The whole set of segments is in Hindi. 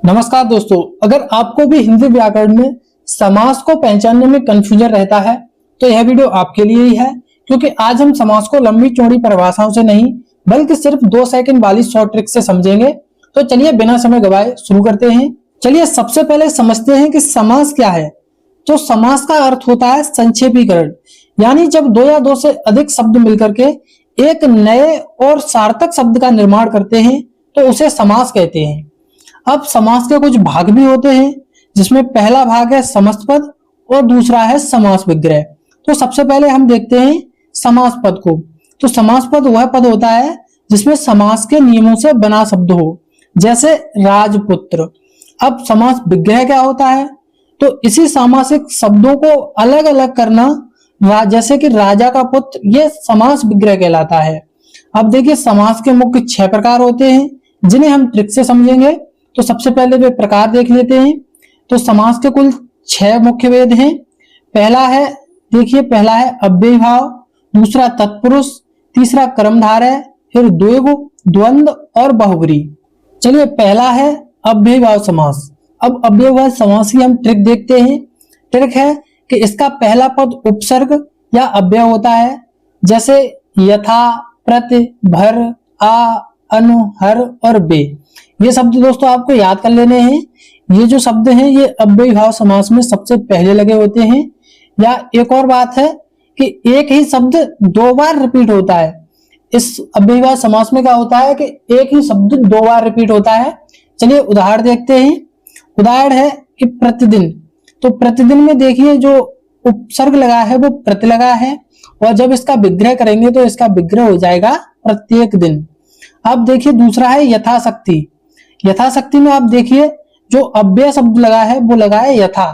नमस्कार दोस्तों, अगर आपको भी हिंदी व्याकरण में समास को पहचानने में कंफ्यूजन रहता है तो यह वीडियो आपके लिए ही है, क्योंकि आज हम समास को लंबी चौड़ी परिभाषाओं से नहीं बल्कि सिर्फ 2 सेकंड वाली शॉर्ट ट्रिक से समझेंगे। तो चलिए बिना समय गवाए शुरू करते हैं। चलिए सबसे पहले समझते हैं कि समास क्या है। तो समास का अर्थ होता है संक्षेपीकरण, यानी जब 2 या 2 से अधिक शब्द मिलकर के एक नए और सार्थक शब्द का निर्माण करते हैं तो उसे समास कहते हैं। अब समास के कुछ भाग भी होते हैं, जिसमें पहला भाग है समस्त पद और दूसरा है समास विग्रह। तो सबसे पहले हम देखते हैं समास पद को। तो समास पद वह पद होता है जिसमें समास के नियमों से बना शब्द हो, जैसे राजपुत्र। अब समास विग्रह क्या होता है? तो इसी सामासिक शब्दों को अलग अलग करना, जैसे कि राजा का पुत्र, यह समास विग्रह कहलाता है। अब देखिए समास के मुख्य 6 प्रकार होते हैं, जिन्हें हम ट्रिक से समझेंगे। तो सबसे पहले वे प्रकार देख लेते हैं। तो समास के कुल 6 मुख्य भेद हैं। पहला है अव्ययी भाव, दूसरा तत्पुरुष, तीसरा कर्मधारय, फिर द्विगु, द्वंद्व और बहुब्री। चलिए पहला है अव्ययी भाव समास। अब अव्ययी भाव समास की हम ट्रिक देखते हैं। ट्रिक है कि इसका पहला पद उपसर्ग या अव्यय होता है, जैसे यथा, प्रति, भर, आ, अनु, हर और बे। ये शब्द दोस्तों आपको याद कर लेने हैं। ये जो शब्द हैं ये अव्ययी भाव समास में सबसे पहले लगे होते हैं। या एक और बात है कि एक ही शब्द 2 बार रिपीट होता है। इस अव्ययी भाव समास में क्या होता है कि एक ही शब्द 2 बार रिपीट होता है। चलिए उदाहरण देखते हैं। उदाहरण है कि प्रतिदिन। तो प्रतिदिन में देखिए जो उपसर्ग लगा है वो प्रति लगा है, और जब इसका विग्रह करेंगे तो इसका विग्रह हो जाएगा प्रत्येक दिन। अब देखिए दूसरा है यथाशक्ति। यथाशक्ति में आप देखिए जो अव्यय शब्द लगा है वो लगा है यथा,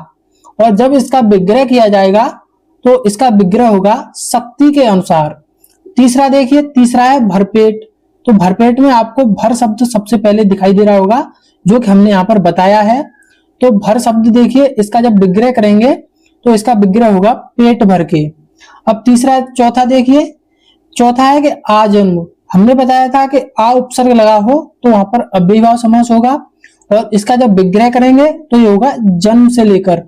और जब इसका विग्रह किया जाएगा तो इसका विग्रह होगा शक्ति के अनुसार। तीसरा है भरपेट। तो भरपेट में आपको भर शब्द सबसे पहले दिखाई दे रहा होगा, जो कि हमने यहाँ पर बताया है। तो भर शब्द देखिए इसका जब विग्रह करेंगे तो इसका विग्रह होगा पेट भर के। अब चौथा है कि आजन्म। हमने बताया था कि आ उपसर्ग लगा हो तो वहां पर अव्ययी भाव समास होगा, और इसका जब विग्रह करेंगे तो ये होगा जन्म से लेकर।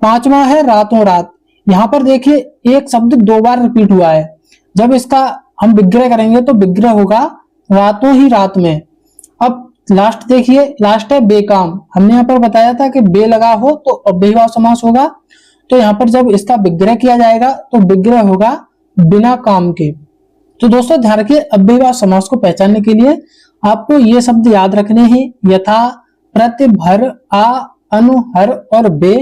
5वां है रातों रात। यहाँ पर देखिए एक शब्द 2 बार रिपीट हुआ है, जब इसका हम विग्रह करेंगे तो विग्रह होगा रातों ही रात में। अब लास्ट है बेकाम। हमने यहाँ पर बताया था कि बे लगा हो तो अव्ययी भाव समास होगा, तो यहाँ पर जब इसका विग्रह किया जाएगा तो विग्रह होगा बिना काम के। तो दोस्तों ध्यान रखिए, अव्ययी भाव समास को पहचानने के लिए आपको ये शब्द याद रखने हैं, यथा, प्रति, भर, आ, अनु, हर और बे।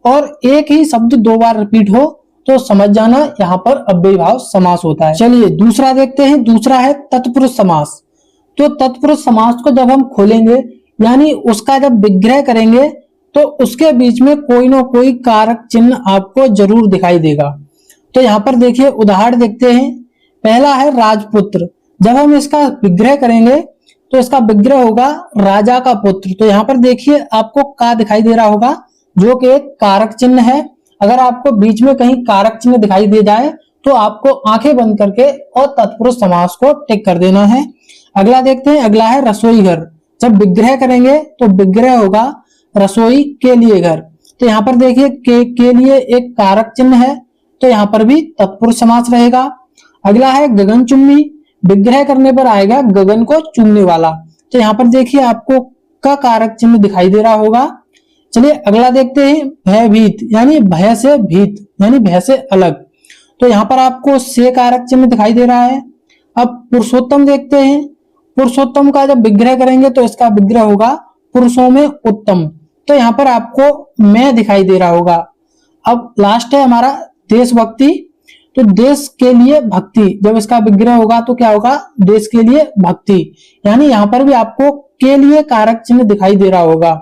और एक ही शब्द 2 बार रिपीट हो तो समझ जाना यहाँ पर अव्ययी भाव समास होता है। चलिए दूसरा देखते हैं। दूसरा है तत्पुरुष समास। तो तत्पुरुष समास को जब हम खोलेंगे, यानी उसका जब विग्रह करेंगे तो उसके बीच में कोई ना कोई कारक चिन्ह आपको जरूर दिखाई देगा। तो यहाँ पर देखिए उदाहरण देखते हैं। पहला है राजपुत्र। जब हम इसका विग्रह करेंगे तो इसका विग्रह होगा राजा का पुत्र। तो यहाँ पर देखिए आपको का दिखाई दे रहा होगा, जो कि एक कारक चिन्ह है। अगर आपको बीच में कहीं कारक चिन्ह दिखाई दे जाए तो आपको आंखें बंद करके और तत्पुरुष समास को टिक कर देना है। अगला देखते हैं। अगला है रसोई घर। जब विग्रह करेंगे तो विग्रह होगा रसोई के लिए घर। तो यहाँ पर देखिए के लिए एक कारक चिन्ह है, तो यहाँ पर भी तत्पुरुष समास रहेगा। अगला है गगन चुम्बी। विग्रह करने पर आएगा गगन को चूमने वाला। तो यहाँ पर देखिए आपको का कारक चिन्ह दिखाई दे रहा होगा। चलिए अगला देखते हैं भयभीत, यानी भय से भीत, यानी भय से अलग। तो यहाँ पर आपको से कारक चिन्ह दिखाई दे रहा है। अब पुरुषोत्तम देखते हैं। पुरुषोत्तम का जब विग्रह करेंगे तो इसका विग्रह होगा पुरुषों में उत्तम। तो यहाँ पर आपको मैं दिखाई दे रहा होगा। अब लास्ट है हमारा देशभक्ति। तो देश के लिए भक्ति, जब इसका विग्रह होगा तो क्या होगा देश के लिए भक्ति, यानी यहाँ पर भी आपको के लिए कारक चिन्ह दिखाई दे रहा होगा।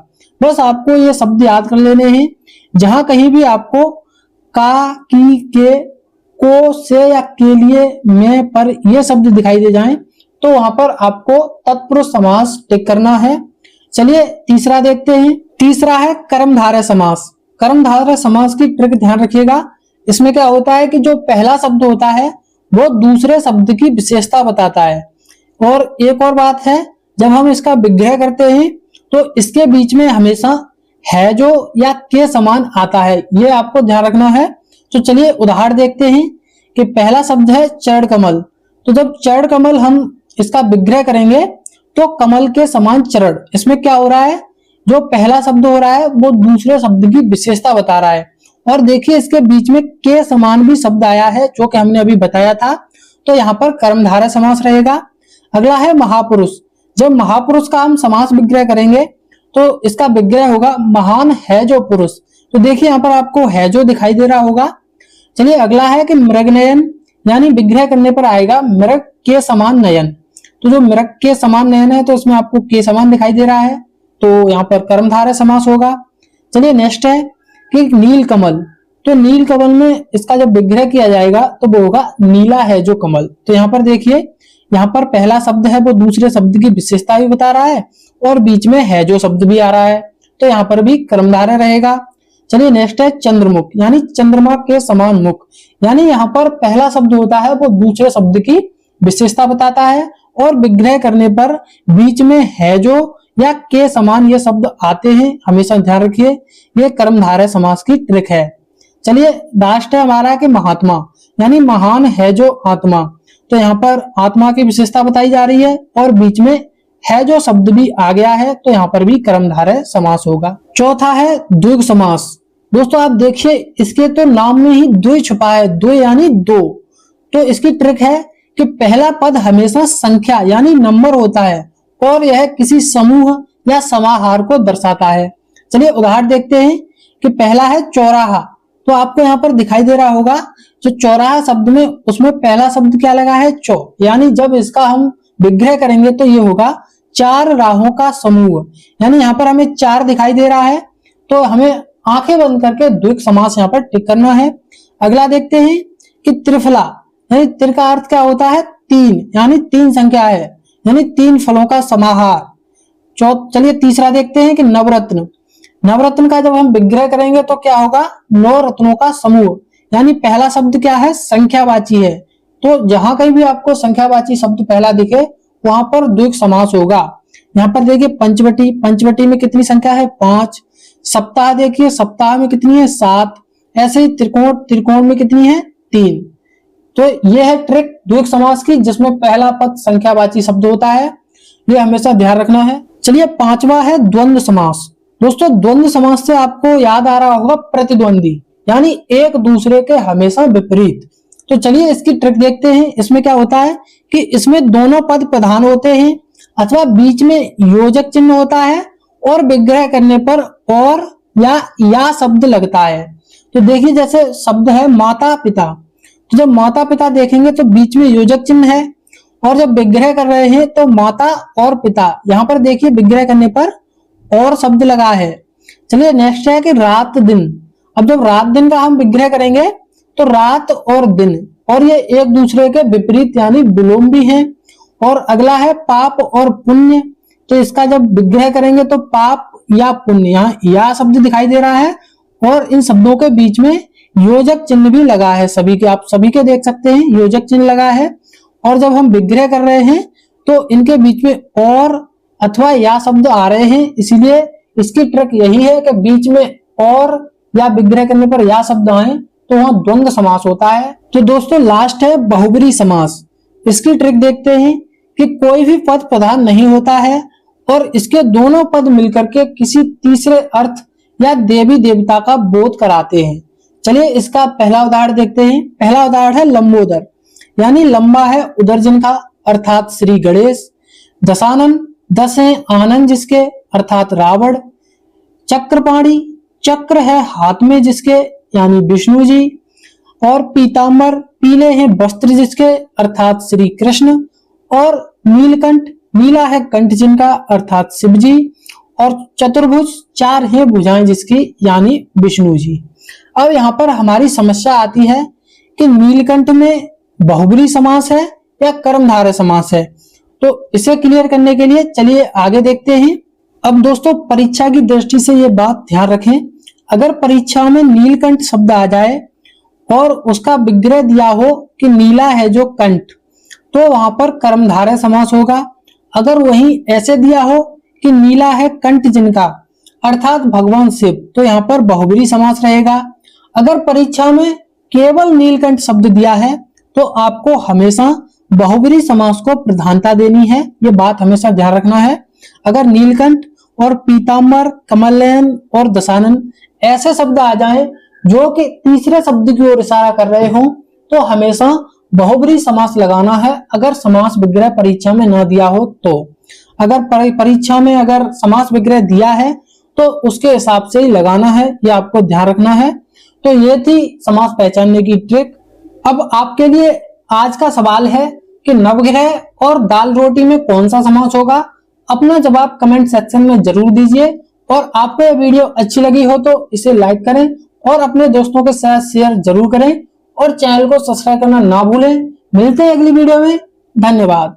बस आपको ये शब्द याद कर लेने हैं। जहां कहीं भी आपको का, की, के, को, से या के लिए, मैं, पर ये शब्द दिखाई दे जाएं तो वहां पर आपको तत्पुरुष समास टिक करना है। चलिए तीसरा देखते हैं। तीसरा है कर्मधारय समास। कर्मधारय समास की ट्रिक ध्यान रखिएगा। इसमें क्या होता है कि जो पहला शब्द होता है वो दूसरे शब्द की विशेषता बताता है। और एक और बात है, जब हम इसका विग्रह करते हैं तो इसके बीच में हमेशा है जो या के समान आता है, ये आपको ध्यान रखना है। तो चलिए उदाहरण देखते हैं कि पहला शब्द है चरण कमल। तो जब चरण कमल हम इसका विग्रह करेंगे तो कमल के समान चरण, इसमें क्या हो रहा है, जो पहला शब्द हो रहा है वो दूसरे शब्द की विशेषता बता रहा है। और देखिए इसके बीच में के समान भी शब्द आया है जो कि हमने अभी बताया था, तो यहाँ पर कर्मधारय समास रहेगा। अगला है महापुरुष। जब महापुरुष का हम समास विग्रह करेंगे तो इसका विग्रह होगा महान है जो पुरुष। तो देखिए यहाँ पर आपको है जो दिखाई दे रहा होगा। चलिए अगला है कि मृगनयन, यानी विग्रह करने पर आएगा मृग के समान नयन। तो जो मृग के समान नयन है तो इसमें आपको के समान दिखाई दे रहा है, तो यहाँ पर कर्मधारय समास होगा। चलिए नेक्स्ट है कि नील कमल। तो नील कमल में इसका जब विग्रह किया जाएगा तो वो होगा नीला है जो कमल। तो यहाँ पर देखिए, यहाँ पर पहला शब्द है वो दूसरे शब्द की विशेषता भी बता रहा है और बीच में है जो शब्द भी आ रहा है, तो यहाँ पर भी कर्मधारय रहेगा। चलिए नेक्स्ट है चंद्रमुख, यानी चंद्रमा के समान मुख। यानी यहाँ पर पहला शब्द होता है वो दूसरे शब्द की विशेषता बताता है और विग्रह करने पर बीच में है जो या के समान ये शब्द आते हैं, हमेशा ध्यान रखिए, ये कर्मधारय समास की ट्रिक है। चलिए लास्ट है हमारा कि महात्मा, यानी महान है जो आत्मा। तो यहाँ पर आत्मा की विशेषता बताई जा रही है और बीच में है जो शब्द भी आ गया है, तो यहाँ पर भी कर्मधारय समास होगा। चौथा है द्विग समास। दोस्तों आप देखिए इसके तो नाम में ही द्वि छुपा है, द्वि यानी दो। तो इसकी ट्रिक है कि पहला पद हमेशा संख्या यानी नंबर होता है और यह किसी समूह या समाहार को दर्शाता है। चलिए उदाहरण देखते हैं कि पहला है चौराहा। तो आपको यहाँ पर दिखाई दे रहा होगा जो चौराहा शब्द में, उसमें पहला शब्द क्या लगा है, चौ, यानी जब इसका हम विग्रह करेंगे तो ये होगा चार राहों का समूह। यानी यहाँ पर हमें चार दिखाई दे रहा है, तो हमें आंखें बंद करके द्विग समास यहाँ पर टिक करना है। अगला देखते हैं कि त्रिफला, यानी तिर का अर्थ क्या होता है, तीन, यानी तीन संख्या है, यानी तीन फलों का समाहार। चलिए तीसरा देखते हैं कि नवरत्न। नवरत्न का जब हम विग्रह करेंगे तो क्या होगा, नौ रत्नों का समूह। यानी पहला शब्द क्या है, संख्यावाची है, तो जहां कहीं भी आपको संख्यावाची शब्द पहला दिखे वहां पर द्विग समास होगा। यहाँ पर देखिए पंचवटी, पंचवटी में कितनी संख्या है, 5। सप्ताह देखिए, सप्ताह में कितनी है, 7। ऐसे ही त्रिकोण, त्रिकोण में कितनी है, 3। तो यह है ट्रिक द्विग समास की, जिसमें पहला पद संख्यावाची शब्द होता है, ये हमेशा ध्यान रखना है। चलिए पांचवा है द्वंद्व समास। दोस्तों द्वंद्व समास से आपको याद आ रहा होगा प्रतिद्वंदी, यानी एक दूसरे के हमेशा विपरीत। तो चलिए इसकी ट्रिक देखते हैं। इसमें क्या होता है कि इसमें दोनों पद प्रधान होते हैं अथवा बीच में योजक चिन्ह होता है और विग्रह करने पर और या शब्द लगता है। तो देखिए जैसे शब्द है माता पिता, तो जब माता पिता देखेंगे तो बीच में योजक चिन्ह है और जब विग्रह कर रहे हैं तो माता और पिता, यहाँ पर देखिए विग्रह करने पर और शब्द लगा है। चलिए नेक्स्ट है कि रात दिन। अब जब रात दिन का हम विग्रह करेंगे तो रात और दिन, और ये एक दूसरे के विपरीत यानी विलोम भी हैं। और अगला है पाप और पुण्य। तो इसका जब विग्रह करेंगे तो पाप या पुण्य, यहाँ या शब्द दिखाई दे रहा है और इन शब्दों के बीच में योजक चिन्ह भी लगा है, सभी के, आप सभी के देख सकते हैं योजक चिन्ह लगा है। और जब हम विग्रह कर रहे हैं तो इनके बीच में और अथवा या शब्द आ रहे हैं, इसीलिए इसकी ट्रिक यही है कि बीच में और या विग्रह करने पर या शब्द आए तो वहां द्वंद्व समास होता है। तो दोस्तों लास्ट है बहुब्री समास। इसकी ट्रिक देखते हैं कि कोई भी पद प्रधान नहीं होता है और इसके दोनों पद मिलकर के किसी तीसरे अर्थ या देवी देवता का बोध कराते हैं। चलिए इसका पहला उदाहरण देखते हैं। पहला उदाहरण है लंबोदर, यानी लंबा है उदर जिनका अर्थात श्री गणेश। दशानन, 10 है आनंद जिसके अर्थात रावण। चक्रपाणी, चक्र है हाथ में जिसके यानी विष्णु जी। और पीतांबर, पीले हैं वस्त्र जिसके अर्थात श्री कृष्ण। और नीलकंठ, नीला है कंठ जिनका अर्थात शिव जी। और चतुर्भुज, 4 है भुजाएं जिसकी यानी विष्णु जी। अब यहाँ पर हमारी समस्या आती है कि नीलकंठ में बहुब्री समास है या कर्मधारय समास है। तो इसे क्लियर करने के लिए चलिए आगे देखते हैं। अब दोस्तों परीक्षा की दृष्टि से ये बात ध्यान रखें, अगर परीक्षा में नीलकंठ शब्द आ जाए और उसका विग्रह दिया हो कि नीला है जो कंठ, तो वहां पर कर्मधारय समास होगा। अगर वहीं ऐसे दिया हो कि नीला है कंठ जिनका, अर्थात भगवान शिव, तो यहाँ पर बहुब्रीहि समास रहेगा। अगर परीक्षा में केवल नीलकंठ शब्द दिया है तो आपको हमेशा बहुब्रीहि समास को प्रधानता देनी है, ये बात हमेशा ध्यान रखना है। अगर नीलकंठ और पीतांबर, कमलनयन और दशानन ऐसे शब्द आ जाएं जो कि तीसरे शब्द की ओर इशारा कर रहे हो तो हमेशा बहुब्रीहि समास लगाना है, अगर समास विग्रह परीक्षा में न दिया हो तो। अगर परीक्षा में अगर समास विग्रह दिया है तो उसके हिसाब से ही लगाना है, ये आपको ध्यान रखना है। तो ये थी समास पहचानने की ट्रिक। अब आपके लिए आज का सवाल है कि नवग्रह और दाल रोटी में कौन सा समास होगा। अपना जवाब कमेंट सेक्शन में जरूर दीजिए और आपको यह वीडियो अच्छी लगी हो तो इसे लाइक करें और अपने दोस्तों के साथ शेयर जरूर करें और चैनल को सब्सक्राइब करना ना भूलें। मिलते हैं अगली वीडियो में, धन्यवाद।